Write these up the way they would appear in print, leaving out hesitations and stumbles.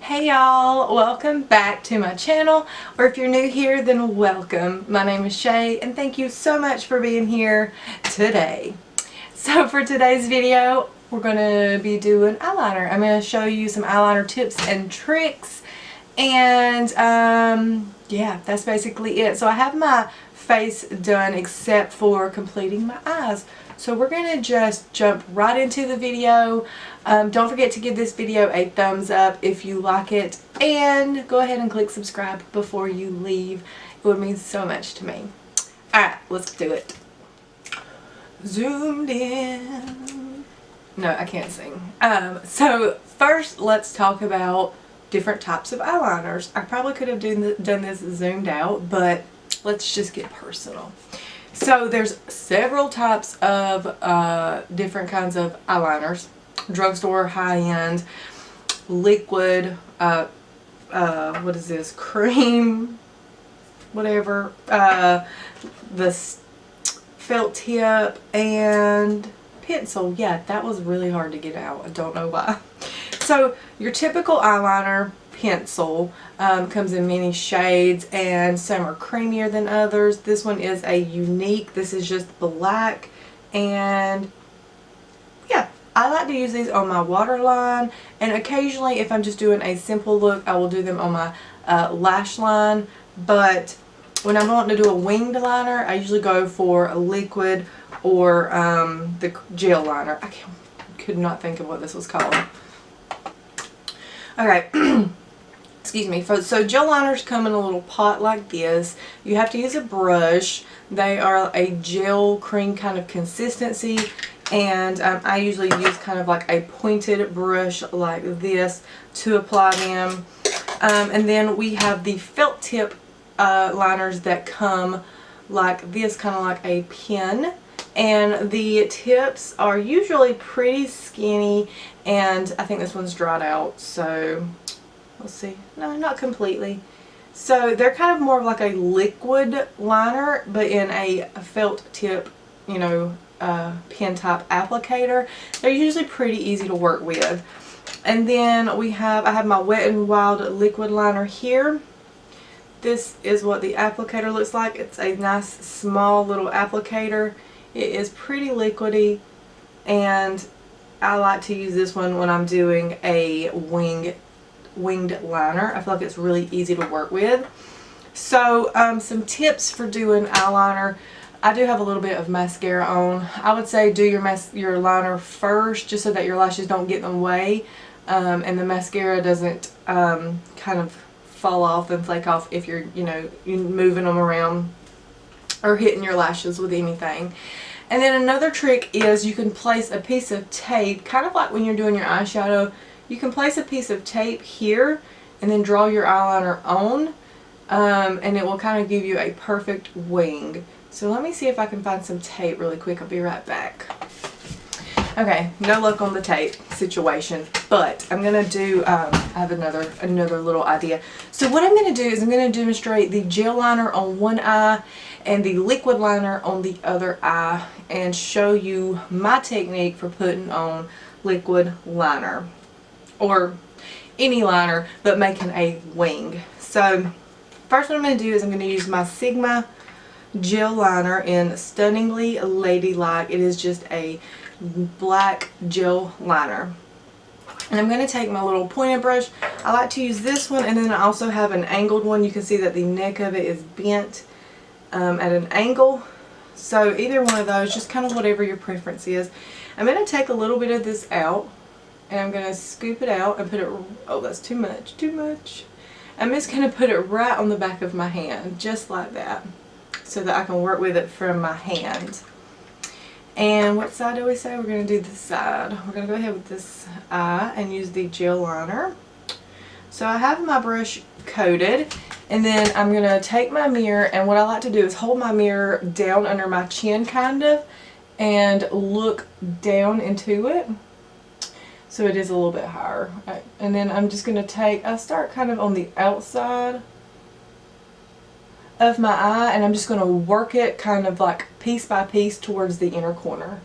Hey y'all, welcome back to my channel, or if you're new here then welcome. My name is Shay and thank you so much for being here today. So for today's video we're going to be doing eyeliner. I'm going to show you some eyeliner tips and tricks, and yeah, that's basically it. So I have my face done except for completing my eyes. So we're going to just jump right into the video. Don't forget to give this video a thumbs up if you like it, and go ahead and click subscribe before you leave. It would mean so much to me. Alright, let's do it. Zoomed in. No, I can't sing. So first let's talk about different types of eyeliners. I probably could have done this zoomed out, but let's just get personal. So there's several types of different kinds of eyeliners. Drugstore, high-end, liquid, what is this, cream, whatever, the felt tip, and pencil. Yeah, that was really hard to get out. I don't know why. So your typical eyeliner pencil comes in many shades, and some are creamier than others. This one is a unique. This is just black, and yeah, I like to use these on my waterline, and occasionally if I'm just doing a simple look I will do them on my lash line. But when I'm wanting to do a winged liner I usually go for a liquid or the gel liner. I could not think of what this was called. Okay. Excuse me. So gel liners come in a little pot like this. You have to use a brush. They are a gel cream kind of consistency, and I usually use kind of like a pointed brush like this to apply them. And then we have the felt tip liners that come like this, kind of like a pin, and the tips are usually pretty skinny, and I think this one's dried out, so let's see. No, not completely. So they're kind of more of like a liquid liner, but in a felt tip, you know, pen type applicator. They're usually pretty easy to work with. And then I have my WetNWild liquid liner here. This is what the applicator looks like. It's a nice small little applicator. It is pretty liquidy, and I like to use this one when I'm doing a winged liner. I feel like it's really easy to work with. So some tips for doing eyeliner. I do have a little bit of mascara on. I would say do your liner first, just so that your lashes don't get in the way, and the mascara doesn't kind of fall off and flake off if you're moving them around or hitting your lashes with anything. And then another trick is you can place a piece of tape, kind of like when you're doing your eyeshadow. You can place a piece of tape here and then draw your eyeliner on, and it will kind of give you a perfect wing. So let me see if I can find some tape really quick. I'll be right back. Okay, no luck on the tape situation, but I'm going to do, I have another little idea. So what I'm going to do is I'm going to demonstrate the gel liner on one eye and the liquid liner on the other eye, and show you my technique for putting on liquid liner, or any liner, but making a wing. So first what I'm going to do is I'm going to use my Sigma gel liner in Stunningly Ladylike. It is just a black gel liner, and I'm going to take my little pointed brush. I like to use this one, and then I also have an angled one. You can see that the neck of it is bent at an angle. So either one of those, just kind of whatever your preference is. I'm going to take a little bit of this out, and I'm going to scoop it out and put it, oh that's too much. I'm just going to put it right on the back of my hand, just like that, so that I can work with it from my hand. And what side do we say? We're going to do this side. We're going to go ahead with this eye and use the gel liner. So I have my brush coated, and then I'm going to take my mirror, and what I like to do is hold my mirror down under my chin kind of, and look down into it, so it is a little bit higher. Right. And then I'm just going to I start kind of on the outside of my eye, and I'm just going to work it kind of like piece by piece towards the inner corner.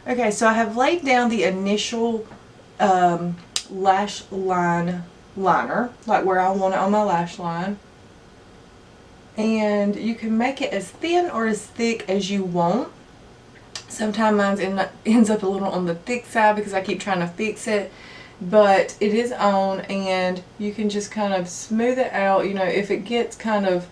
Okay, so I have laid down the initial lash line liner, like where I want it on my lash line. And you can make it as thin or as thick as you want. Sometimes mine ends up a little on the thick side because I keep trying to fix it. But it is on, and you can just kind of smooth it out. You know, if it gets kind of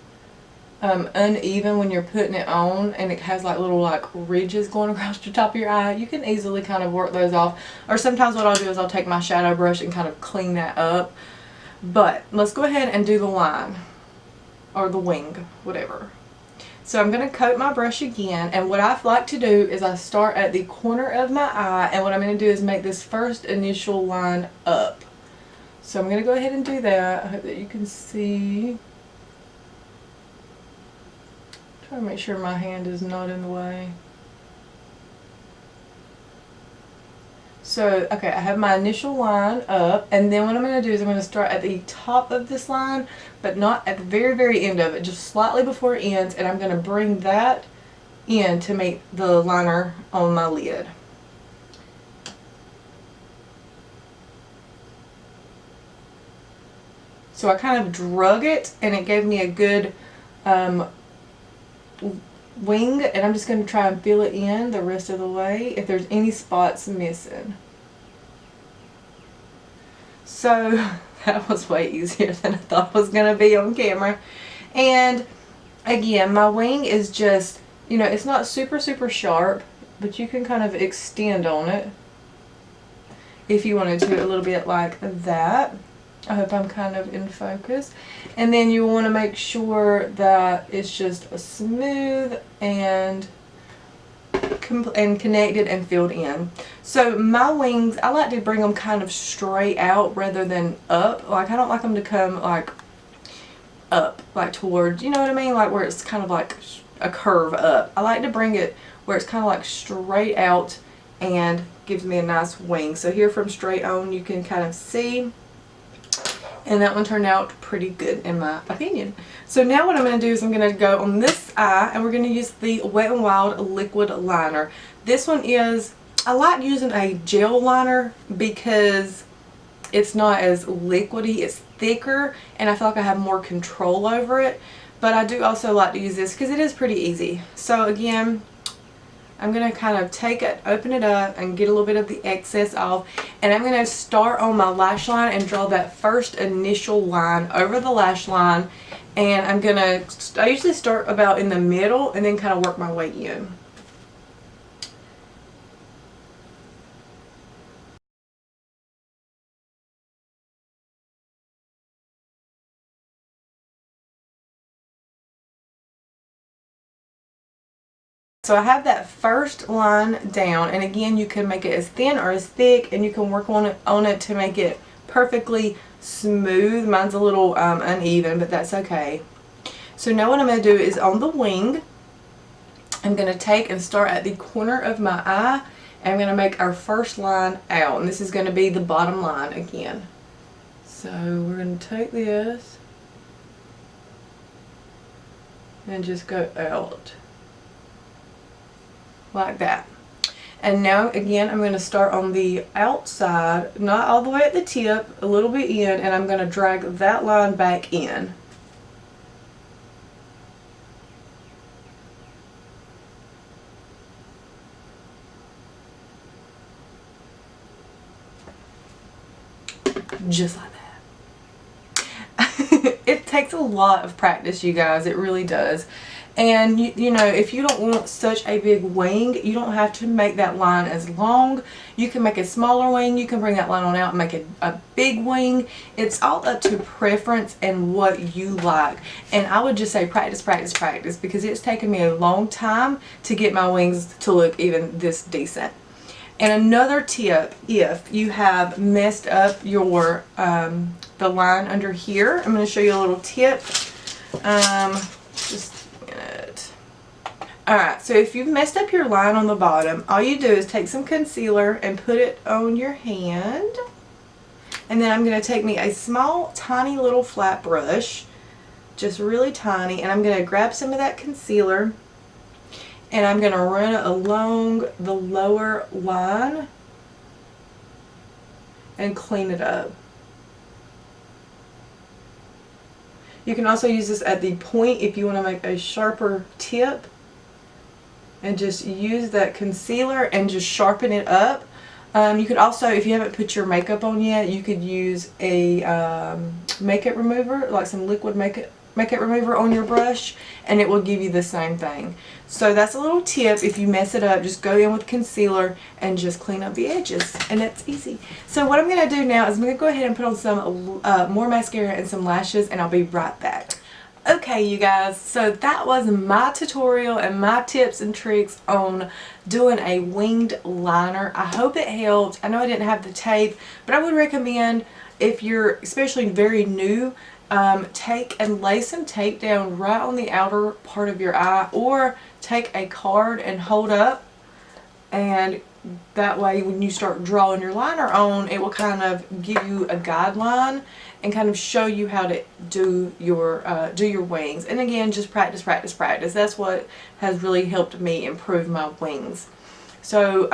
uneven when you're putting it on and it has like little like ridges going across the top of your eye, you can easily kind of work those off. Or sometimes what I'll do is I'll take my shadow brush and kind of clean that up. But let's go ahead and do the line or the wing, whatever. So I'm going to coat my brush again, and what I like to do is I start at the corner of my eye, and what I'm going to do is make this first initial line up. So I'm going to go ahead and do that. I hope that you can see. Try to make sure my hand is not in the way. So, okay, I have my initial line up, and then what I'm going to do is I'm going to start at the top of this line, but not at the very, very end of it, just slightly before it ends, and I'm going to bring that in to make the liner on my lid. So I kind of drug it, and it gave me a good wing, and I'm just going to try and fill it in the rest of the way if there's any spots missing. So that was way easier than I thought it was going to be on camera. And again, my wing is just, you know, it's not super sharp, but you can kind of extend on it if you wanted to, a little bit like that. I hope I'm kind of in focus. And then you want to make sure that it's just smooth and connected and filled in. So my wings, I like to bring them kind of straight out rather than up. Like, I don't like them to come like up, like towards, you know what I mean? Like where it's kind of like a curve up. I like to bring it where it's kind of like straight out and gives me a nice wing. So here from straight on you can kind of see. And that one turned out pretty good in my opinion. So now what I'm going to do is I'm going to go on this eye, and we're going to use the WetNWild liquid liner. This one is, I like using a gel liner because it's not as liquidy, it's thicker, and I feel like I have more control over it. But I do also like to use this because it is pretty easy. So again, I'm going to kind of take it, open it up, and get a little bit of the excess off. And I'm going to start on my lash line and draw that first initial line over the lash line. And I'm going to, I usually start about in the middle and then kind of work my way in. So I have that first line down, and again you can make it as thin or as thick, and you can work on it to make it perfectly smooth. Mine's a little uneven, but that's okay. So now what I'm going to do is on the wing, I'm going to take and start at the corner of my eye, and I'm going to make our first line out, and this is going to be the bottom line again. So we're going to take this and just go out like that. And now again I'm going to start on the outside, not all the way at the tip, a little bit in, and I'm going to drag that line back in. Just like that. It takes a lot of practice, you guys, it really does. And you know, if you don't want such a big wing, you don't have to make that line as long. You can make a smaller wing, you can bring that line on out and make a big wing. It's all up to preference and what you like. And I would just say practice, practice, practice, because it's taken me a long time to get my wings to look even this decent. And another tip, if you have messed up your the line under here, I'm going to show you a little tip. Just Alright, so if you've messed up your line on the bottom, all you do is take some concealer and put it on your hand. And then I'm going to take me a small, tiny little flat brush, just really tiny, and I'm going to grab some of that concealer, and I'm going to run it along the lower line and clean it up. You can also use this at the point if you want to make a sharper tip, and just use that concealer and just sharpen it up. You could also, if you haven't put your makeup on yet, you could use a makeup remover, like some liquid makeup remover on your brush, and it will give you the same thing. So that's a little tip. If you mess it up, just go in with concealer and just clean up the edges, and that's easy. So what I'm going to do now is I'm going to go ahead and put on some more mascara and some lashes, and I'll be right back. Okay, you guys, so that was my tutorial and my tips and tricks on doing a winged liner. I hope it helped. I know I didn't have the tape, but I would recommend, if you're especially very new, take and lay some tape down right on the outer part of your eye, or take a card and hold up, and that way when you start drawing your liner on, it will kind of give you a guideline and kind of show you how to do your wings. And again, just practice, practice, practice. That's what has really helped me improve my wings. So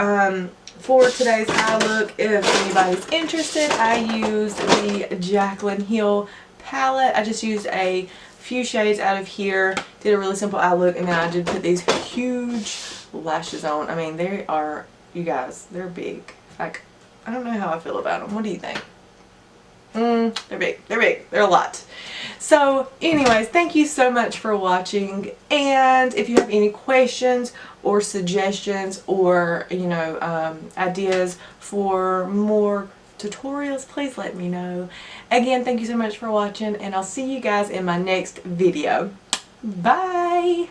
for today's eye look, if anybody's interested, I used the Jaclyn Hill palette. I just used a few shades out of here, did a really simple eye look, and then I did put these huge lashes on. I mean, they are, you guys, they're big. Like, I don't know how I feel about them. What do you think? They're big. They're big. They're a lot. So anyways, thank you so much for watching, and if you have any questions or suggestions or, you know, ideas for more tutorials, please let me know. Again, thank you so much for watching, and I'll see you guys in my next video. Bye!